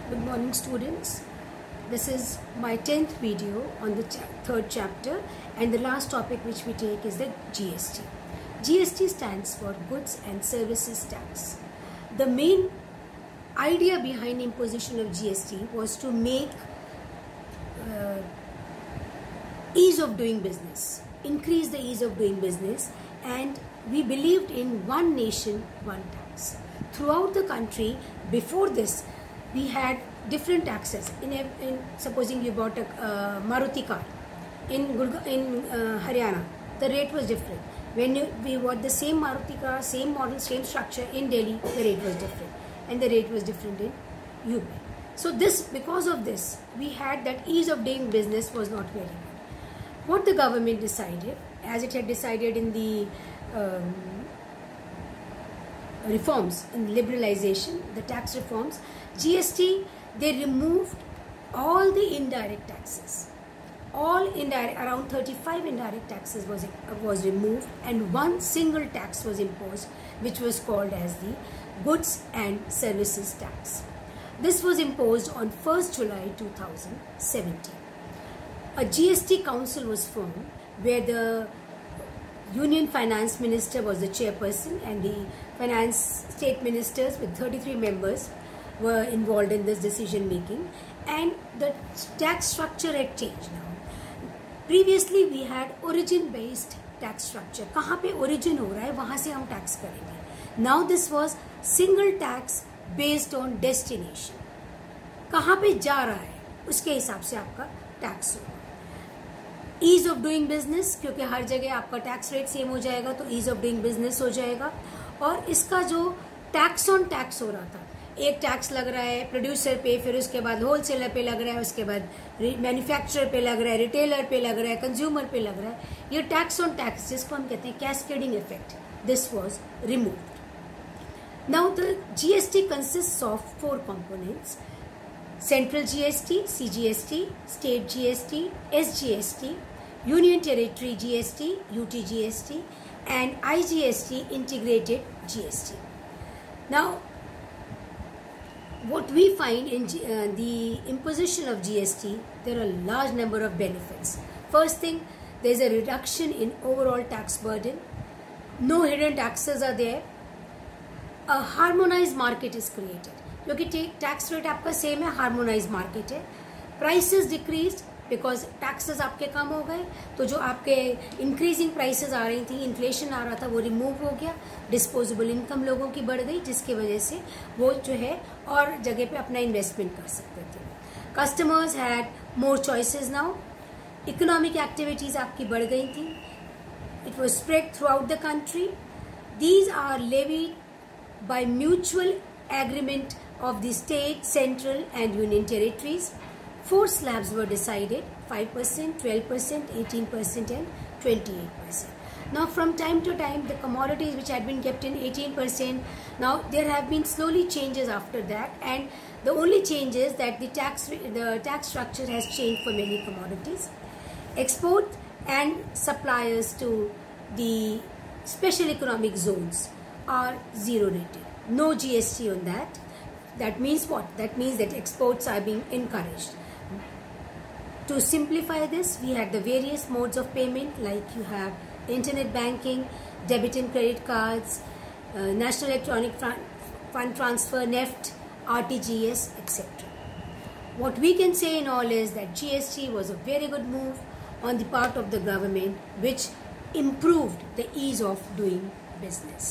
Good morning, students. This is my 10th video on the third chapter, and the last topic which we take is the GST. GST stands for Goods and Services Tax. The main idea behind imposition of GST was to make ease of doing business, increase the ease of doing business, and we believed in one nation, one tax. Throughout the country, before this, we had different taxes. Supposing you bought a Maruti car in Haryana, the rate was different. When we bought the same Maruti car, same model, same structure in Delhi, the rate was different, and the rate was different in UP. So because of this, we had that ease of doing business was not very good. What the government decided, as it had decided in the reforms, in liberalization, the tax reforms, GST, they removed all the indirect taxes. All indirect, around 35 indirect taxes was removed, and one single tax was imposed, which was called as the Goods and Services Tax. This was imposed on 1st July 2017. A GST council was formed where the Union Finance Minister was the chairperson, and the finance state ministers with 33 members were involved in this decision making, and the tax structure had changed now. Previously we had origin based tax structure. कहाँ पे origin हो रहा है वहाँ से हम tax करेंगे. Now this was single tax based on destination. कहाँ पे जा रहा है उसके हिसाब से आपका tax होगा. Ease of doing business, क्योंकि हर जगह आपका टैक्स रेट सेम हो जाएगा तो ease of doing business हो जाएगा. और इसका जो टैक्स ऑन टैक्स हो रहा था, एक टैक्स लग रहा है प्रोड्यूसर पे, फिर उसके बाद होलसेलर पे लग रहा है, उसके बाद मैन्युफैक्चरर पे लग रहा है, रिटेलर पे लग रहा है, कंज्यूमर पे लग रहा है. ये टैक्स ऑन टैक्स जिसको हम कहते हैं cascading effect, this was removed. Now the GST consists of 4 components: Central GST, CGST, State GST, SGST, Union Territory GST, UTGST, and IGST, Integrated GST. Now, what we find in the imposition of GST, there are a large number of benefits. First thing, there is a reduction in overall tax burden. No hidden taxes are there. A harmonized market is created. क्योंकि tax rate आपका same है, harmonise market है. Prices decreased because taxes आपके कम हो गए, तो जो आपके इंक्रीजिंग प्राइसेस आ रही थी, इन्फ्लेशन आ रहा था, वो रिमूव हो गया. डिस्पोजेबल इनकम लोगों की बढ़ गई, जिसकी वजह से वो जो है और जगह पे अपना इन्वेस्टमेंट कर सकते थे. Customers had more choices now. Economic activities आपकी बढ़ गई थी. It was spread throughout the country. These are levied by mutual agreement of the state, central and union territories. 4 slabs were decided: 5%, 12%, 18% and 28%. Now from time to time, the commodities which had been kept in 18%, now there have been slowly changes after that, and the only change is that the tax structure has changed for many commodities. Export and suppliers to the special economic zones are zero rated. No GST on that. That means what? That means that exports are being encouraged. To simplify this, we had the various modes of payment, like you have internet banking, debit and credit cards, National Electronic Fund Transfer, NEFT, RTGS, etc. What we can say in all is that GST was a very good move on the part of the government, which improved the ease of doing business.